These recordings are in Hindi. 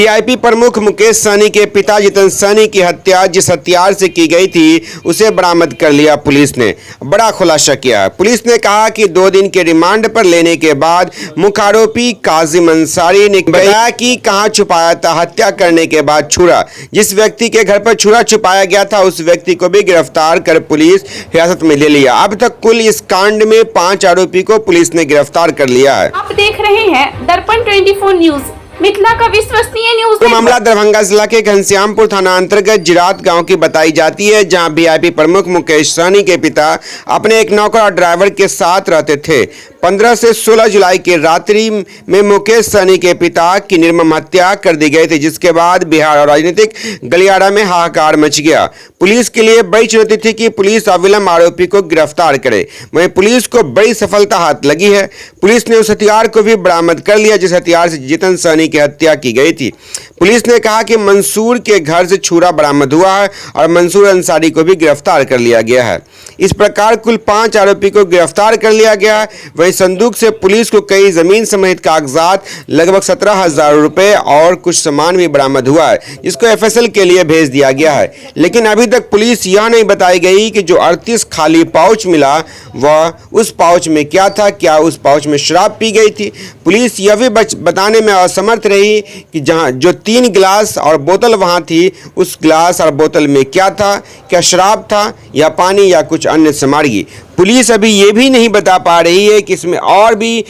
वीआईपी प्रमुख मुकेश सहनी के पिता जितेंद्र सहनी की हत्या जिस हथियार से की गई थी उसे बरामद कर लिया पुलिस ने। बड़ा खुलासा किया। पुलिस ने कहा कि 2 दिन के रिमांड पर लेने के बाद मुख्य आरोपी काजिम अंसारी ने बताया कि कहां छुपाया था हत्या करने के बाद छुरा। जिस व्यक्ति के घर पर छुरा छुपाया गया था उस व्यक्ति को भी गिरफ्तार कर पुलिस हिरासत में ले लिया। अब तक कुल इस कांड में 5 आरोपी को पुलिस ने गिरफ्तार कर लिया है। आप देख रहे हैं दर्पण 24 न्यूज, मिथिला का विश्वसनीय न्यूज। मामला दरभंगा जिला के घनश्यामपुर थाना अंतर्गत जिरात गांव की बताई जाती है, जहां वीआईपी प्रमुख मुकेश सहनी के पिता अपने एक नौकर और ड्राइवर के साथ रहते थे। 15 से 16 जुलाई की रात्रि में मुकेश सहनी के पिता की निर्मम हत्या कर दी गई थी, जिसके बाद बिहार और राजनीतिक गलियारा में हाहाकार मच गया। पुलिस के लिए बड़ी चुनौती थी कि पुलिस अविलंब आरोपी को गिरफ्तार करे। वहीं पुलिस को बड़ी सफलता हाथ लगी है। पुलिस ने उस हथियार को भी बरामद कर लिया जिस हथियार से जितेंद्र सहनी की हत्या की गई थी। पुलिस ने कहा कि मंसूर के घर से छुरा बरामद हुआ है और मंसूर अंसारी को भी गिरफ्तार कर लिया गया है। इस प्रकार कुल 5 आरोपी को गिरफ्तार कर लिया गया है। वहीं संदूक से पुलिस को कई जमीन समेत कागजात, लगभग 17,000 रुपए और कुछ सामान भी बरामद हुआ है, जिसको एफएसएल के लिए भेज दिया गया है। लेकिन अभी तक पुलिस यह नहीं बताई गई कि जो 38 खाली पाउच मिला वह उस पाउच में क्या था, क्या उस पाउच में शराब पी गई थी। पुलिस यह भी बताने में असमर्थ रही कि जहां जो 3 गिलास और बोतल वहां थी उस गिलास और बोतल में क्या था, क्या शराब था या पानी या कुछ अन्य सामग्री। पुलिस अभी ये भी नहीं बता पा रही है कि इसमें और भी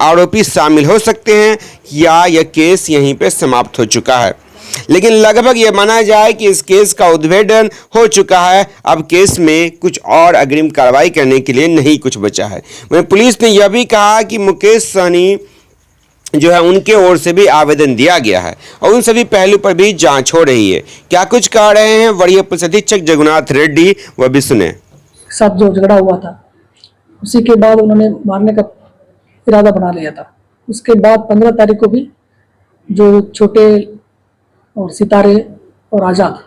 आरोपी शामिल हो सकते हैं या यह केस यहीं पे समाप्त हो चुका है। लेकिन लगभग ये माना जाए कि इस केस का उद्भेदन हो चुका है। अब केस में कुछ और अग्रिम कार्रवाई करने के लिए नहीं कुछ बचा है। वहीं पुलिस ने यह भी कहा कि मुकेश सहनी जो है उनके ओर से भी आवेदन दिया गया है और उन सभी पहलू पर भी जांच हो रही है। क्या कुछ कह रहे हैं वरीय पुलिस अधीक्षक जगन्नाथ रेड्डी, वह भी सुने। साथ जो झगड़ा हुआ था उसी के बाद उन्होंने मारने का इरादा बना लिया था। उसके बाद 15 तारीख को भी जो छोटे और सितारे और आज़ाद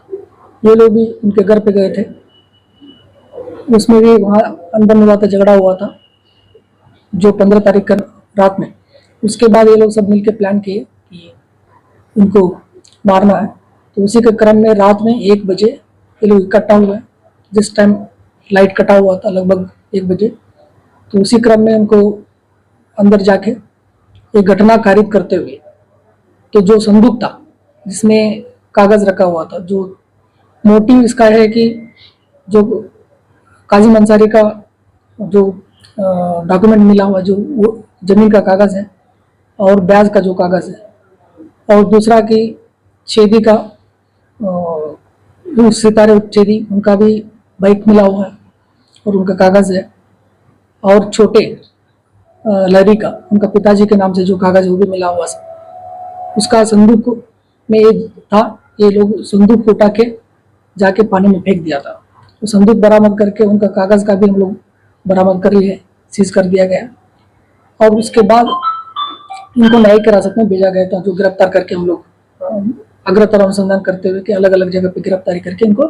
ये लोग भी उनके घर पे गए थे। उसमें भी वहाँ अंदर में था, झगड़ा हुआ था जो 15 तारीख का रात में। उसके बाद ये लोग सब मिलकर प्लान किए कि इनको मारना है। तो उसी के क्रम में रात में 1 बजे ये लोग इकट्ठा हुए। जिस टाइम लाइट कटा हुआ था लगभग 1 बजे, तो उसी क्रम में उनको अंदर जाके एक घटना कारित करते हुए तो जो संदूक था जिसमें कागज़ रखा हुआ था, जो मोटिव इसका है कि जो काजिम अंसारी का जो डॉक्यूमेंट मिला हुआ, जो वो ज़मीन का कागज़ है और ब्याज का जो कागज़ है, और दूसरा कि छेदी का सितारे छेदी उनका भी बाइक मिला हुआ है और उनका कागज़ है, और छोटे लहरी का उनका पिताजी के नाम से जो कागज़ है वो भी मिला हुआ है। उसका संदूक में ये था, ये लोग संदूक उठा के जाके पानी में फेंक दिया था। तो संदूक बरामद करके उनका कागज़ का भी हम लोग बरामद कर लिए, सीज कर दिया गया। और उसके बाद इनको न्यायिक हिरासत में भेजा गया था, जो गिरफ्तार करके हम लोग अग्रतर अनुसंधान करते हुए कि अलग अलग जगह पे गिरफ्तारी करके इनको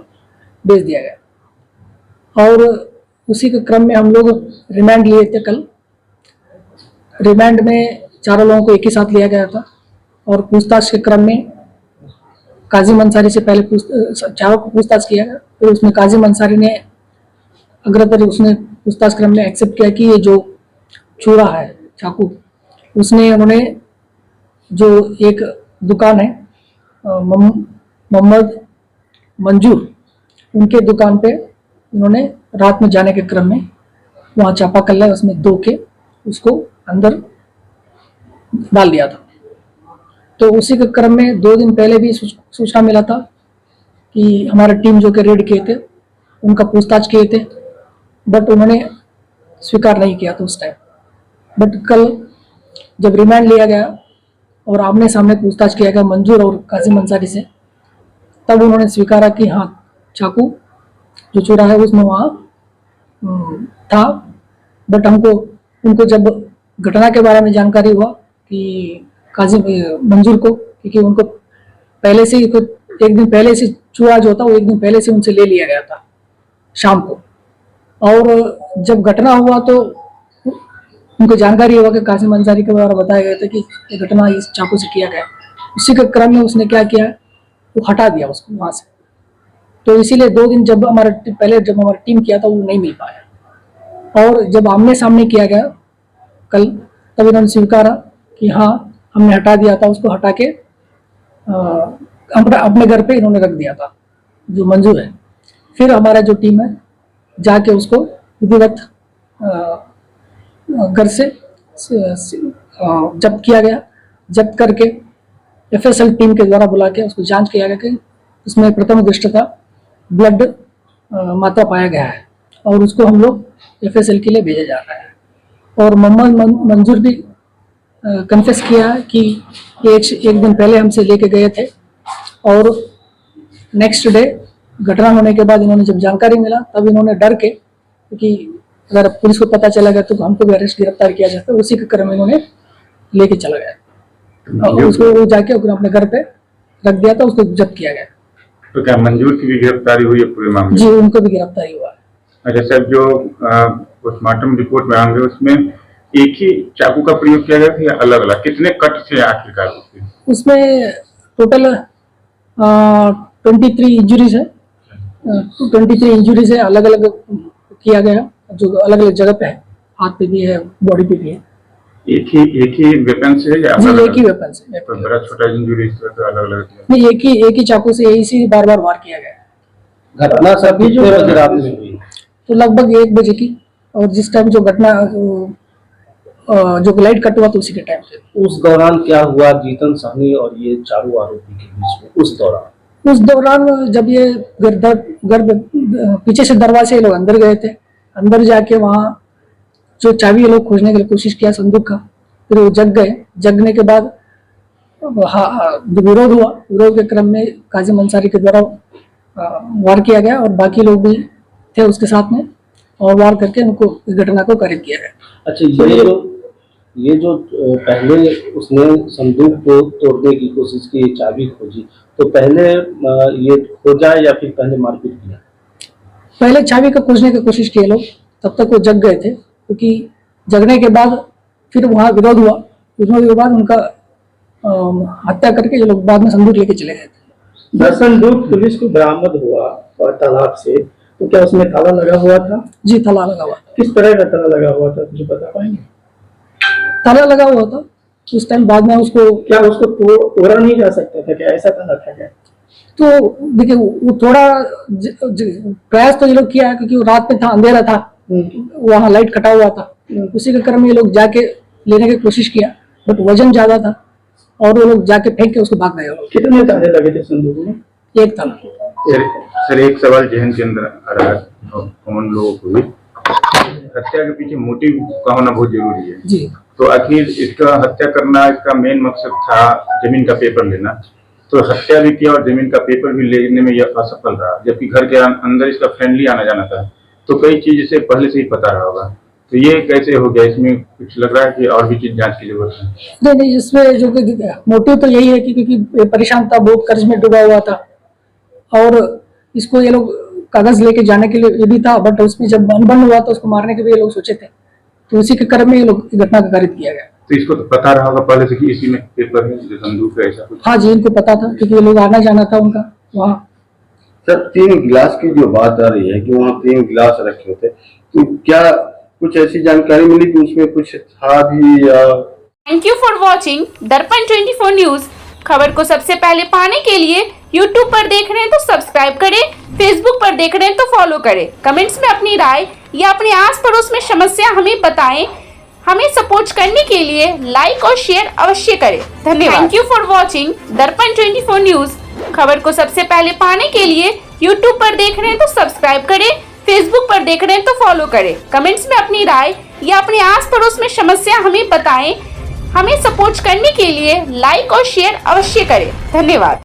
भेज दिया गया। और उसी के क्रम में हम लोग रिमांड लिए थे कल। रिमांड में चारों लोगों को एक ही साथ लिया गया था और पूछताछ के क्रम में काजिम अंसारी से पहले चारों को पूछताछ किया गया। फिर उसमें काजिम अंसारी ने अग्रतर उसने पूछताछ क्रम में एक्सेप्ट किया कि ये जो छुरा है चाकू, उन्होंने जो एक दुकान है मोहम्मद मंजूर, उनके दुकान पे उन्होंने रात में जाने के क्रम में वहाँ चापाकल है उसमें दो के उसको अंदर डाल दिया था। तो उसी के क्रम में 2 दिन पहले भी सूचना मिला था कि हमारा टीम जो कि रेड किए थे उनका पूछताछ किए थे, बट उन्होंने स्वीकार नहीं किया था उस टाइम। बट कल जब रिमांड लिया गया और आमने सामने पूछताछ किया गया मंजूर और काजिम अंसारी से, तब उन्होंने स्वीकारा कि हाँ चाकू जो छुरा है उसमें वहाँ था। बट उनको जब घटना के बारे में जानकारी हुआ कि काजिम मंजूर को, क्योंकि उनको पहले से एक दिन पहले से छुरा जो था वो एक दिन पहले से उनसे ले लिया गया था शाम को। और जब घटना हुआ तो उनको जानकारी हुआ कि काजिम अंसारी के द्वारा बताया गया था कि ये घटना इस चाकू से किया गया। उसी के क्रम में उसने क्या किया, वो हटा दिया उसको वहां से। तो इसीलिए 2 दिन जब जब हमारा टीम किया था वो नहीं मिल पाया, और जब आमने सामने किया गया कल, तब इन्होंने स्वीकारा कि हाँ हमने हटा दिया था, उसको हटा के अपने घर पे इन्होंने रख दिया था, जो मंजूर है। फिर हमारा जो टीम है जाके उसको विधिवत घर से जब्त किया गया। जब्त करके FSL टीम के द्वारा बुला के उसको जांच किया गया कि उसमें प्रथम दृष्टया ब्लड मात्रा पाया गया है, और उसको हम लोग FSL के लिए भेजा जा रहा है। और मोहम्मद मंजूर भी कन्फेस किया है कि एक दिन पहले हमसे लेके गए थे, और नेक्स्ट डे घटना होने के बाद इन्होंने जब जानकारी मिला तब इन्होंने डर के, क्योंकि अगर पुलिस को पता चला गया तो हमको भी गिरफ्तार किया जाता है, उसी के क्रम में इन्होंने लेके चला गया और उसको वो जाके अपने घर पे रख दिया था, उसको जब्त किया गया। तो क्या मंजूर की भी गिरफ्तारी हुई है पूरे मामले? जी, उनको भी गिरफ्तारी हुआ है। अच्छा सर, जो पोस्टमार्टम रिपोर्ट में आएंगे उसमें एक ही चाकू का प्रयोग किया गया था या अलग अलग, कितने कट थे आखिरकार उसमें? टोटल 23 इंजुरीज है, 23 इंजुरीज है, अलग अलग किया गया, जो अलग अलग जगह पे है, हाथ पे भी है, बॉडी पे भी है। एक ही वेपन से या जी, एक ही वेपन से। तो बड़ा छोटा इंजुरी तो अलग अलग नहीं, एक ही चाकू से यही से बार वार किया गया। घटना सभी जो रात में हुई तो लगभग 1 बजे की, और जिस टाइम जो घटना जो लाइट कट हुआ तो उसी के टाइम से। उस दौरान क्या हुआ जीतन साहनी और ये चारों आरोपी के बीच में? उस दौरान जब ये घर पीछे से दरवाजे लोग अंदर गए थे, अंदर जाके वहाँ जो चाबी लोग खोजने के लिए कोशिश किया संदूक का, फिर वो जग गए। जगने के बाद विरोध हुआ, विरोध के क्रम में काजिम अंसारी के द्वारा वार किया गया, और बाकी लोग भी थे उसके साथ में, और वार करके उनको इस घटना को करेक्ट किया गया। अच्छा, ये जो पहले उसने संदूक को तोड़ने की कोशिश की, चाबी खोजी, तो पहले ये खोजा या फिर पहले मारपीट किया? पहले चाबी को खोजने की कोशिश किए लोग, तब तक वो जग गए थे, क्योंकि जगने के बाद फिर वहाँ विरोध हुआ, विरोध के बाद उनका हत्या करके ये लोग बाद में संदूक लेके चले गए थे। संदूक पुलिस को बरामद हुआ तालाब से, तो क्या उसमें ताला लगा हुआ था? जी, ताला लगा हुआ था। किस तरह का ताला लगा हुआ था, मुझे बता पाएंगे? ताला लगा हुआ था उस टाइम, बाद में उसको तोड़ा नहीं जा सकता था क्या? ऐसा ताला था क्या? तो देखिए, वो थोड़ा प्रयास तो ये लोग किया, क्योंकि वो रात में था, अंधेरा था, वहाँ लाइट कटा हुआ था, उसी के क्रम में ये लोग जाके लेने की कोशिश किया, बट वजन ज्यादा था, और वो लोग जाके फेंक के उसको भाग गए। कितने ताले लगे थे संदूक में? 1 ताला। सर, एक सवाल जहन के अंदर आ रहा है, कौन लोगों को भी हत्या के पीछे मोटिव का होना बहुत जरूरी है जी। तो आखिर इसका हत्या करना, इसका मेन मकसद था जमीन का पेपर लेना, तो हत्या भी किया और जमीन का पेपर भी लेने में यह असफल रहा, जबकि घर के अंदर इसका फ्रेंडली आना जाना था, तो कई चीज इसे पहले से ही पता रहा होगा, तो ये कैसे हो गया? इसमें कुछ लग रहा है कि और भी चीज जांच की जरूरत है। नहीं, इसमें जो मोटिव तो यही है कि क्योंकि परेशान था, बहुत कर्ज में डूबा हुआ था, और इसको ये लोग कागज लेके जाने के लिए ये भी था, बट उसमें जब अनबन हुआ तो उसको मारने के भी ये लोग सोचे थे, तो उसी के क्रम में ये लोग घटना का कारित किया गया। तो इसको तो पता रहा होगा पहले से कि इसी में पेपर है, जो संदूक है, ऐसा कुछ? हाँ जी, इनको पता था, क्योंकि ये लोग आना जाना था उनका वहाँ। सर, 3 गिलास की जो बात आ रही है कि वहाँ 3 गिलास रखे होते, तो क्या कुछ ऐसी जानकारी मिली कि उसमें कुछ था भी या? थैंक यू फॉर वॉचिंग दर्पण 24 न्यूज। खबर को सबसे पहले पाने के लिए YouTube पर देख रहे हैं तो सब्सक्राइब करें, Facebook पर देख रहे हैं तो फॉलो करें। कमेंट्स में अपनी राय या अपने आस पड़ोस में समस्या हमें बताएं। हमें सपोर्ट करने के लिए लाइक और शेयर अवश्य करें। धन्यवाद। थैंक यू फॉर वॉचिंग दर्पण 24 न्यूज। खबर को सबसे पहले पाने के लिए YouTube पर देख रहे हैं तो सब्सक्राइब करें, Facebook पर देख रहे हैं तो फॉलो करें। कमेंट्स में अपनी राय या अपने आस पड़ोस में समस्या हमें बताएं। हमें सपोर्ट करने के लिए लाइक और शेयर अवश्य करें। धन्यवाद।